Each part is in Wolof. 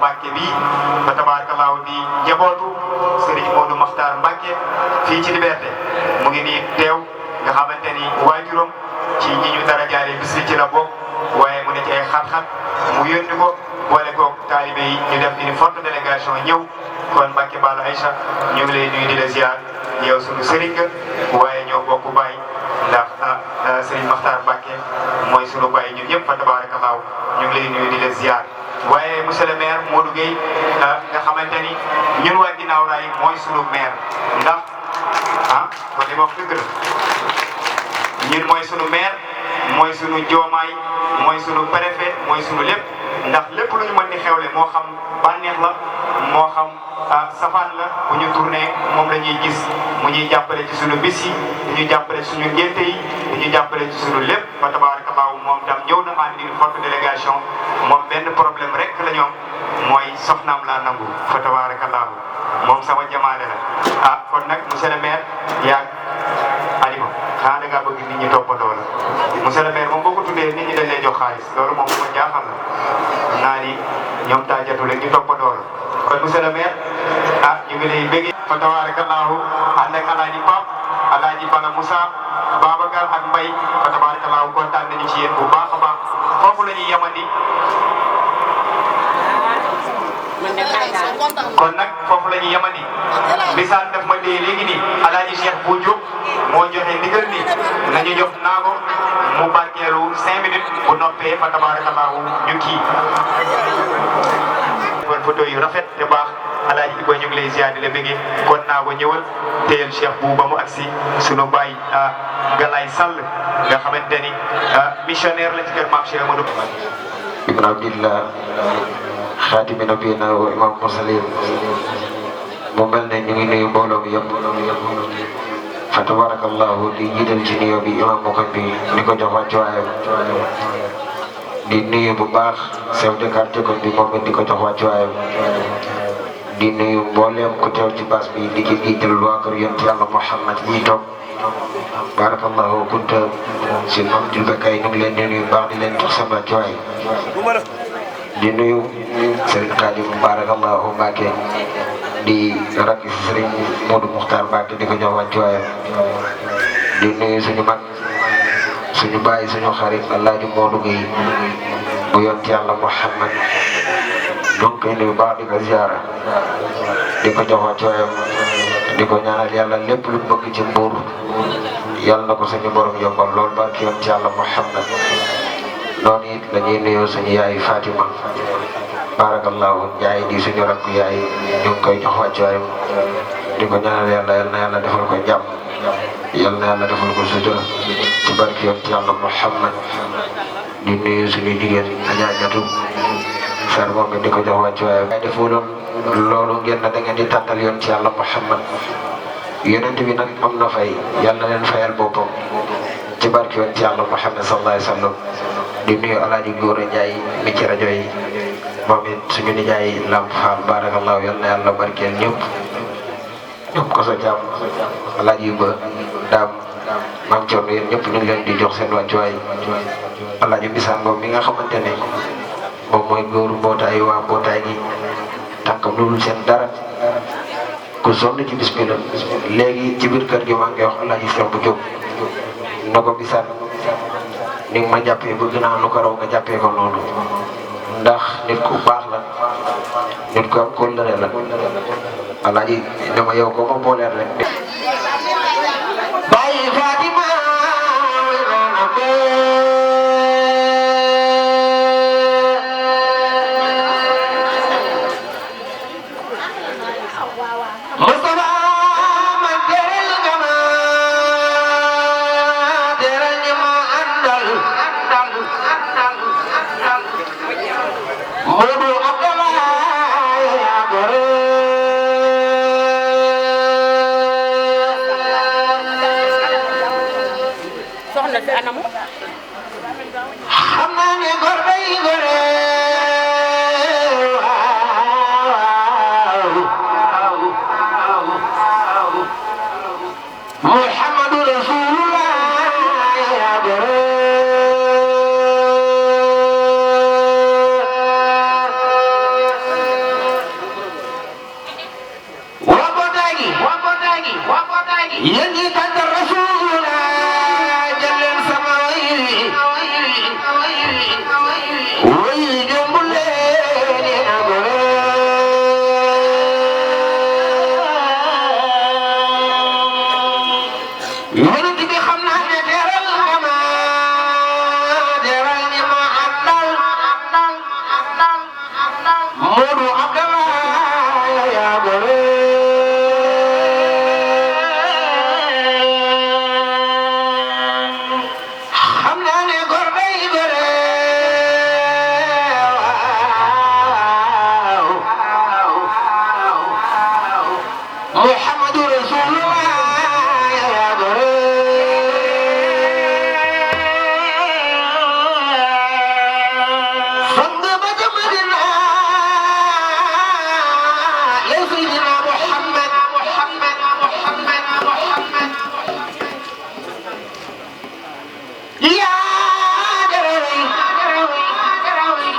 Mbàkke bi fa tabarakallahu di njabootu Serigne Modou Makhtar Mbàkke fii ci Liberté mu ngi nii teew nga xamante ni waajuram ci ñi ñu dara jaaree bis ci la bokk waaye mu ne ci ay xat-xat mu yónni ko boole koog taalibe yi ñu def une forte délégation ñëw kon Mbàkke Balla Aïcha ñu ngi lay nuyu di la ziar yow sunu Serigne nga waaye ñoo bokk baay ndax Serigne Makhtar Mbàkke mooy sunu baay ñun ñëpp fa tabarakallahu ñu ngi lay nuyu di la ziar. waaye monsieur le maire Modou Gueye nga xamante ni ñun waa ginnaaw raay mooy sunu maire ndax kon li ma wax dëgg la ñun mooy sunu maire mooy sunu joomaay mooy sunu préfet mooy sunu lépp ndax lépp lu ñu mën di xewle moo xam bànneex la moo xam safaan la bu ñu tourné moom la ñuy gis mu ñuy jàppale ci sunu bis yi di ñu jàppale suñu ngénte yi di ñu jàppale ci sunu lépp fa tabarakallahu moom tam ñëw na ànd une forte délégation moom benn problème rek la ñoom mooy soxnaam laa nangu fa tabarakallahu moom sama jamaale la kon nag monsieur le maire yaag Alima xanaa da ngaa bëgg nit ñi toppandoo la monsieur le maire moom boo ko tuddee nit ñi dañ lay jox xaalis loolu moom ma jaaxal la naa ni ñoom taajatu rek ñu toppandoo la kon monsieur le maire ñu ngi lay bëgg fa tabarakallahu ànd ak alaaji Pap alaaji Bala Moussa Babacar ak Mbaye fa tabarakallahu kontaan nañu ci yéen bu baax a baax foofu la ñuy yemandi kon nag foofu la ñuy yemandi bisaan daf ma dee léegi nii alaaji Cheikh bu Diop moo joxe ndigal ni nañu jox naago mu barkeelu 5 minutes bu noppee fa tabarakallahu ñu kii kon photo yu rafet te baax alaaji Iba ñu ngi lay ziar di la bëggee kon naago ñëwal téyel Cheikh bu ba mu agsi sunu baay Galaye Sall nga xamante ni missionnaire la ci kër Maam Cheikh Amadou ibn Abdillah xaatimi nabiyina wa imam mursalin mu mel ne ñu ngi nuyu mbooloo mi yëpp fa tabarakallahu di jiital ci nuyoo bi imam mu ko bi ni ko jox wàccuwaayam di nuyu bu baax chef de quartier ko bi moom it di ko jox wàccuwaayam di nuyu mbooleem ku teew ci baas bi di ki jiital waa kër yonent Yàlla Muhammad ñi toog barakallahu kunta si moom jul bekay ñu ngi leen di nuyu baax di leen jox seen wàccuwaay di nuyu Serigne Khadim barakallahu Mbacke di rakk Serigne Modou Mukhtar Mbacke di ko jox wàccuwaayam di nuyu suñu mag suñu baay suñu xarit Alaaji Modou Gueye bu yonent Yàlla Muhammad donc koy nuyu baax di ko ziara di ko jox wàccuwaayam di ko ñaanal yàlla lépp lu bëgg ci mbuur yàlla na ko suñu borom yombal lool barki yonent Yàlla Muhammad noonu it la ñuy nuyoo suñu yaay Fatima barakallahu yaay di suñu rakk yaay ñu ngi koy jox wàccuwaayam di ko ñaanal yàlla yal na yàlla defal ko jàmm yal na yàlla defal ko sutura ci barki yonent Yàlla Muhammad di nuyu suñu jigéen ajaajatu fer moom it di ko jox wàccuwaayam waaye defoo loolu ngeen na da ngeen di tàntal yonent Yàlla Muhammad yonent bi nag am na fay yal na leen fayal boppam ci barki yonent Yàlla Muhammad sallallahu alayhi wa sallam di nuyu alaaji Góora Njaay mi ci rajo yi moom it suñu nijaay Lamp Fall barakallahu yal na yàlla barkeel ñëpp ñoom ko sa jàmm alaaji ba daam maam Thierno yéen ñëpp ñu ngi leen di jox seen wàccuwaay alaaji Bisaan Ngom mi nga xamante ne moom mooy góoru mbootaay waa mbootaay gi tànkam loolu seen dara ku sonn ci bis bi la léegi ci biir kër gi maa ngi wax alaaji Cheikh bu Diop na ko Bisaan ni nga ma jàppee bëgg naa nu ko raw nga jàppee ko noonu ndax nit ku baax la nit ku am kóllëre la alaaji dama yow ko ma booleel rek bàyyi Fatima Modou Abdallah yaa gore xam naa ne gor day gore Muhammadu Rasulullah yaa gore sang ba ca Madina yow Seydina Muhammad yaa jarawi yaa jarawi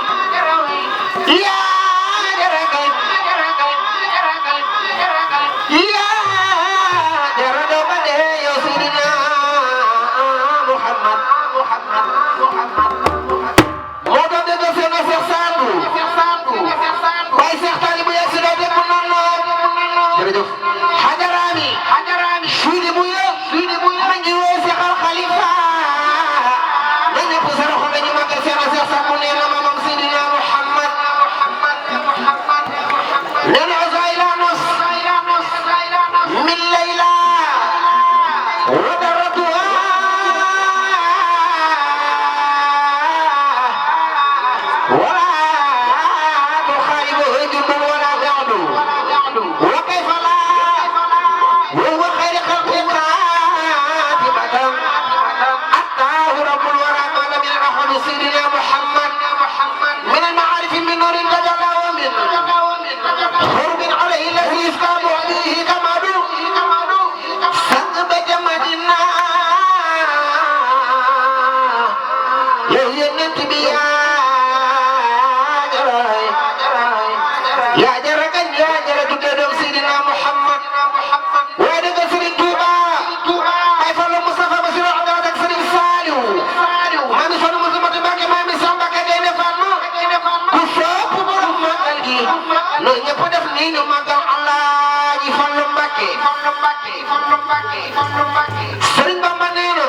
Sëriñ Bamba nee na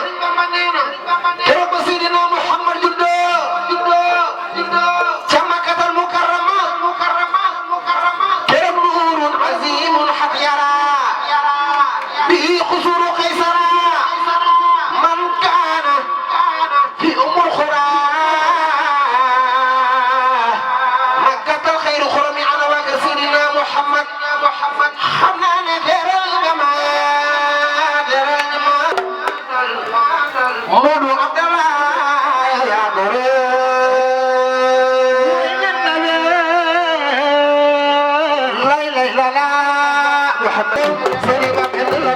keroog ba Seydina Muhammad juddoo ca Makkatal Mukarrama keroog nuurun azimun xat yara bihi xusuru qaysara man kaana fi ummul xura Makkatal xayru xurami ana waa kër Seydina Muhammad xam naa ne teral nga ma Modou Abdallah yaa gore lay lay la la Muhammad Serigne Abdallah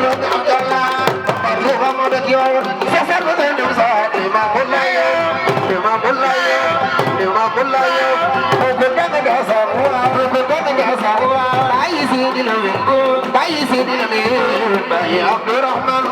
Modou Abdallah Muhammad ak yow sa ko dem sa Imam Bullaye ko daga sa bayi Sidina bayi Abdurrahman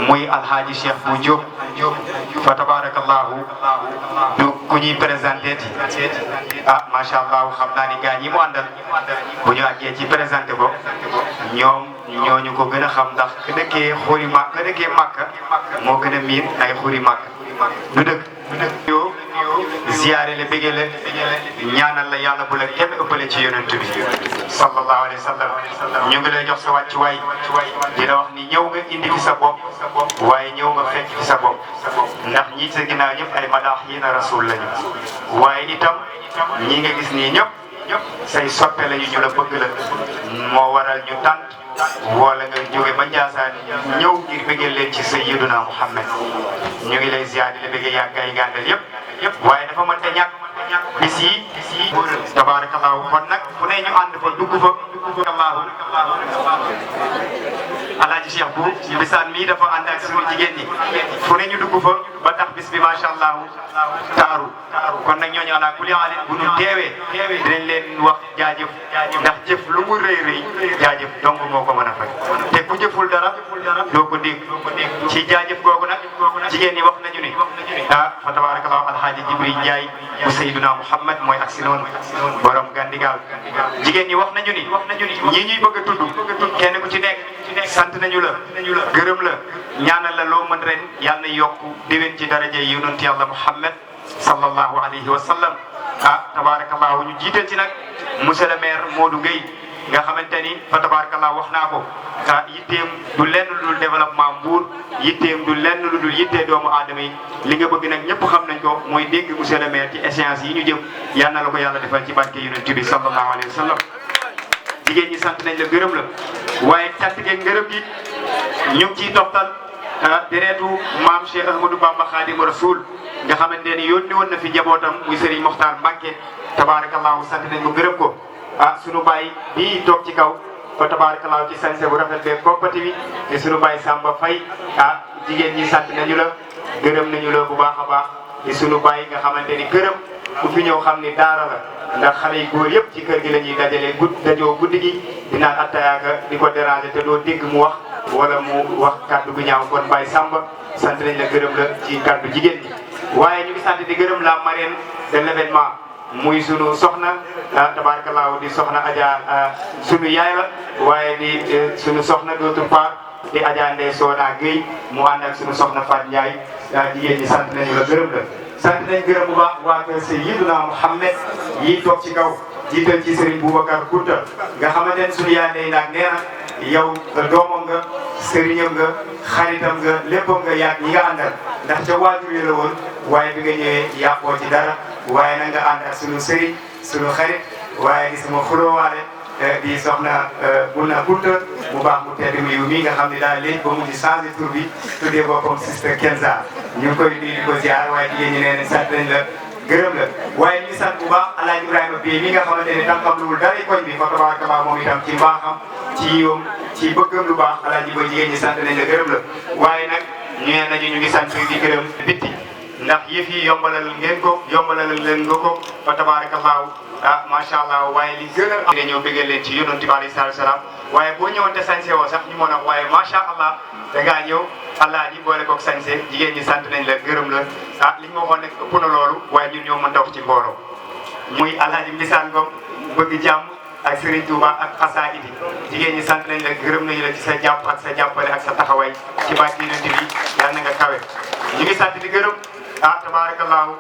muy alhaaji Cheikh bu Diop fa tabarakallahu du ku ñuy présenté ah macha allah xam naa ni gaa ñi mu àndal bu ñu àggee ci présenté ko ñoom ñooñu ko gën a xam ndax ka dëkkee xuri màkk ka dëkkee màkk moo gën a miin ay xuri màkk du dëgg yo ziyaare la bëggee la ñaanal la yàlla bu la kenn ëppale ci yonent bi sallallahu alayhi wa sallam ñu ngi lay jox sa wàccuwaay di la wax ni ñëw nga indi fi sa bopp waaye ñëw nga fekk fi sa bopp ndax ñi sa ginnaaw ñëpp ay madaax yi na rasul lañu waaye itam ñi nga gis nii ñëpp say soppe lañu ñu la bëgg la moo waral ñu tànn wala nga jóge ba Njaasaan ñëw ngir bëggee leen ci sayyiduna Muhammad ñu ngi lay ziyaar di la bëggee yàgg ay gàndal yëpp waaye dafa mënta ñàkk bis yi tabarakallahu kon nag fu ne ñu ànd fa dugg fa allahu alaaji Cheikh bu bisaan mii dafa ànd ak suñu jigéen ñi fu ne ñu dugg fa ba tax bis bi macha allah taaru kon nag ñooñu ala kulli haalin bu ñu teewee dinañ leen wax jaajëf ndax jëf lu mu rëy rëy jaajëf dong moo ko mën a fay te ku jëful dara doo ko dégg ci jaajëf googu nag jigéen ñi wax nañu ni ah fa tabarakallahu alhaaji Jibril Njaay bu Seydina Muhammad mooy ak si noonu borom Gandigaal jigéen ñi wax nañu ni ñii ñuy bëgg a tudd kenn ku ci nekk sant nañu la gërëm la ñaanal la loo mën ren yàlla na yokku déwén ci daraja yi yonent yàlla Muhammad sallallahu alayhi wa sallam ah tabarakallahu ñu jiital ci nag monsieur le maire Modou Gueye nga xamante ni fa tabarakallahu wax naa ko ah yitteem du lenn lu dul développement Mbour yitteem du lenn lu dul yittee doomu aadama yi li nga bëgg nag ñëpp xam nañ ko mooy dégg monsieur le maire ci échéance yi ñu jëm yal na la ko yàlla defal ci barke yonent bi sallallahu alayhi wa sallam jigéen ñi sant nañ la gërëm la waaye cant geeg ngërëm gi ñu ngi ciy toftal deretu maam Cheikh Ahmadou Bamba Khadimu Rasoul nga xamante ni yónni woon na fi njabootam muy Serigne Mokhtar Mbacké tabarakallahu sant nañ ko gërëm ko ah sunu baay bii toog ci kaw fa tabarakallahu ci sañse bu rafet beeg koppati bi te sunu baay Samba Faye ah jigéen ñi sant nañu la gërëm nañu la bu baax a baax te sunu baay nga xamante ni gërëm ku fi ñëw xam ni daara la ndax xale yu góor yëpp ci kër gi la ñuy dajale dajoo guddi gi di naan attayaaka di ko déranger te doo dégg mu wax wala mu wax kàddu gu ñaaw kon Baye Samba sant nañ la gërëm la ci kàddu jigéen ñi waaye ñu ngi sant di gërëm la marraine de l'événement muy sunu soxna tabarakallahu di soxna Adja sunu yaay la waaye di sunu soxna d'autre part di Adja Ndeye Sona Gueye mu ànd ak sunu soxna Fatou Ndiaye jigéen ñi sant nañu la gërëm la sant nañ gërëm bu baax waa kër Sayyiduna Muhammad yi toog ci kaw jiital ci Serigne Boubacar Kounta nga xamante ne sunu yaay Ndeye naag nee na yow doomam nga sëriñam nga xaritam nga léppam nga yaag ñi nga àndal ndax ca waajur yi la woon waaye bi nga ñëwee yàqoo ci dara waaye na nga ànd ak sunu sëriñ sunu xarit waaye di sama xulóowaale di soxna Buna Kunta mu baax mu tedd mi mi nga xam ne daal léegi ba mu di changé tur bi tuddee boppam Sister Kenza ñu ngi koy nuyu di ko ziar waaye jigéen ñi nee nañ sant nañ la gërëm la waaye ñu sant bu baax El Hadj Ibrahima Bey mi nga xamante ne tam xam luwul dara koñ bi fa tabarakallah moom itam ci mbaaxam ci yiwam ci bëggam lu baax El Hadj ba jigéen ñi sant nañ la gërëm la waaye nag ñeen nañu ñu ngi sant di gërëm bitti ndax yëf yi yombalal ngeen ko yombalal leen nga ko fa tabarakallah ah macha allah waaye li gën a am nga ñëw bëggal leen ci yonent bi alayhi salaam waaye boo ñëwoon te sañse woo sax ñu mën a waaye macha allah da ngaa ñëw allah ji boole koog sañse jigéen ñi sant nañ la gërëm la ah li ñu ma waxoon nag ëpp na loolu waaye ñun ñoo mën a wax ci mbooloo muy alhaji Mbisaan Ngom bëgg jàmm ak Serigne Touba ak xasaayid yi jigéen ñi sant nañ la gërëm nañu la ci sa jàpp ak sa jàppale ak sa taxawaay ci baat yonent bi yàlla na nga kawe ñu ngi sant di gërëm ah tabarakallahu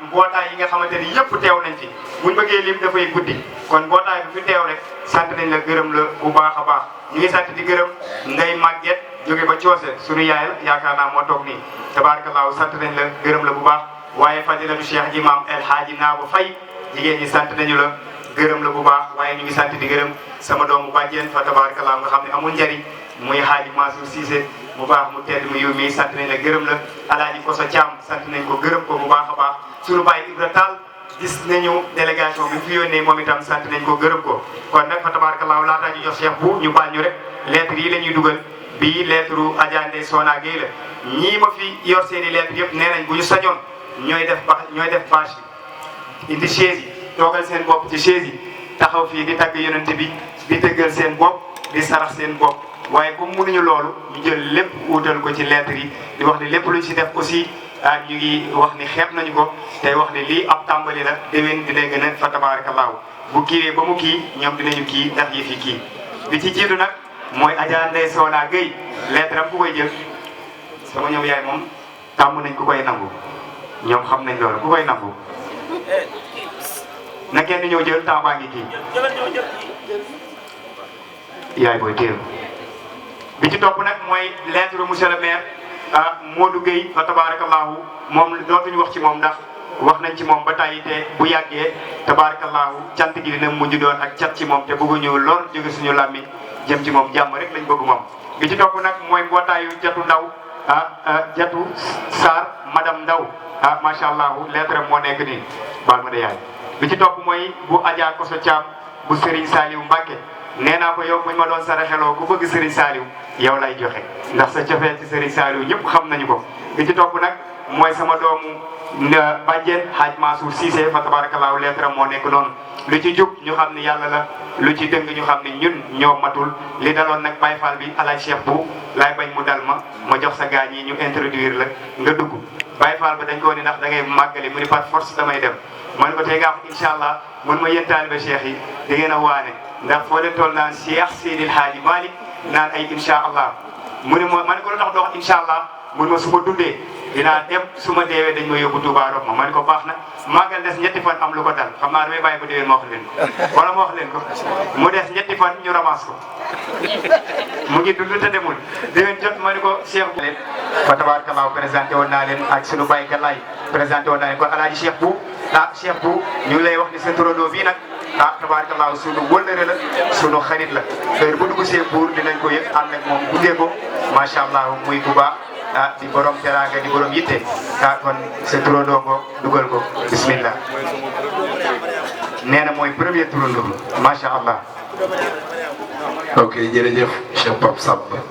mbootaay yi nga xamante ni yëpp teew nañ ci buñ bëggee lim dafay guddi kon mbootaay bi fi teew rek sant nañ la gërëm la bu baax a baax ñu ngi sant di gërëm Ndey Maguette jóge ba Coose sunu yaay la yaakaar naa moo toog nii tabarakallahu sant nañ la gërëm la bu baax waaye fadilatu Cheikh Imam El Hadji Naabu Fay jigéen ñi sant nañu la gërëm la bu baax waaye ñu ngi sant di gërëm sama doomu bàjjen fa tabarakallahu nga xam ne amul njariñ muy Hadji Mansour Cissé mu baax mu tedd mu yiw mi sant nañ la gërëm la Alaaji Koso Thiam sant nañ ko gërëm ko bu baax a baax sunu baay Ibra Tall gis nañu délégation bi fi yónnee moom itam sant nañ ko gërëm ko kon nag fa tabarakallahu laataa ñu jox Cheikh bu ñu baal ñu rek lettre yi la ñuy dugal bii lettre Adja Ndeye Sona Gueye la ñii ma fi yor seen i lettre yëpp nee nañ bu ñu sañoon ñooy def bâche bi indi chaise yi toogal seen bopp ci chaise yi taxaw fii di tagg yonent bi di tëggal seen bopp di sarax seen bopp waaye comme mënuñu loolu ñu jël lépp wutal ko ci lettre yi di wax ni lépp luñ si def aussi ñu ngi wax ni xeeb nañu ko tey wax ni lii ab tàmbali la déwén dina gën a fa tabarakallahu bu kiiwee ba mu kii ñoom dinañu kii ndax yi fi kii bi ci jiitu nag mooy Adja Ndeye Sona Gueye lettre am ku koy jël sama ñoom yaay moom tàmm nañ ku koy nangu ñoom xam nañ loolu ku koy nangu na kenn ñëw jël temps baa ngi kii yaay booy téew bi ci topp nag mooy lettre monsieur le maire Modou Gueye fa tabarakallahu moom dootuñu wax ci moom ndax wax nañ ci moom ba tàyyi te bu yàggee tabarakallahu cant gi dina mujj doon ak cat ci moom te bëgguñu lor jóge suñu làmmi jëm ci moom jàmm rek lañ bëgg moom bi ci topp nag mooy mbootaayu jatu ndaw jatu Sarr madame Ndaw macha allah lettre moo nekk nii baal ma de yaay bi ci topp mooy bu Adja Koso Thiam bu Serigne Saliou Mbacke nee naa ko yow buñ ma doon saraxeloo ku bëgg Serigne Saliou yow lay joxe ndax sa cofeel ci Serigne Saliou ñëpp xam nañu ko bi ci topp nag mooy sama doomu bàjjen Hadj Mansour Cissé fa tabarakallahu lettre moo nekk noonu lu ci jub ñu xam ni yàlla la lu ci dëng ñu xam ni ñun ñoo matul li daloon nag Baye Fall bi alaaj Cheikh bu laay bañ mu dal ma jox sa gaañ yi ñu introduire la nga dugg Baye Fall ba dañ ko ni ndax da ngay màggali mu ni par force damay dem man ko tey nga am incha allah mun ma yéen taalibe Cheikh yi da ngeen a waane ndax foo leen toll naan Cheikh Seydil Hadji Malick naan ay incha allah mu ne ma man ko lu tax dox incha allah mun ma su ma dundee dinaa dem su ma deewee dañ ma yóbbu Touba rob ma man ko baax na màggal des ñetti fan am lu ko dal xam naa damay bàyyi ba déwén ma wax leen ko wala ma wax leen ko mu des ñetti fan ñu ramasse ko mu ngi dund te demul déwén jot ma ne ko Cheikh bu leen fa tabarakallah présenté woon naa leen ak sunu Baye Galaye présenté woon naa leen kon alaaji Cheikh bu Cheikh bu ñu ngi lay wax ni sa turandoo bii nag tabarakallah sunu wëllëre la sunu xarit la heure bu dugg see buur dinañ ko yëg ànd ak moom gunge ko macha allah muy bu baax di borom teraanga di borom yitte kon sa turandoo ngo dugal ko bismillah nee na mooy premier turandoo macha allah. ok jërëjëf Cheikh Pape Samba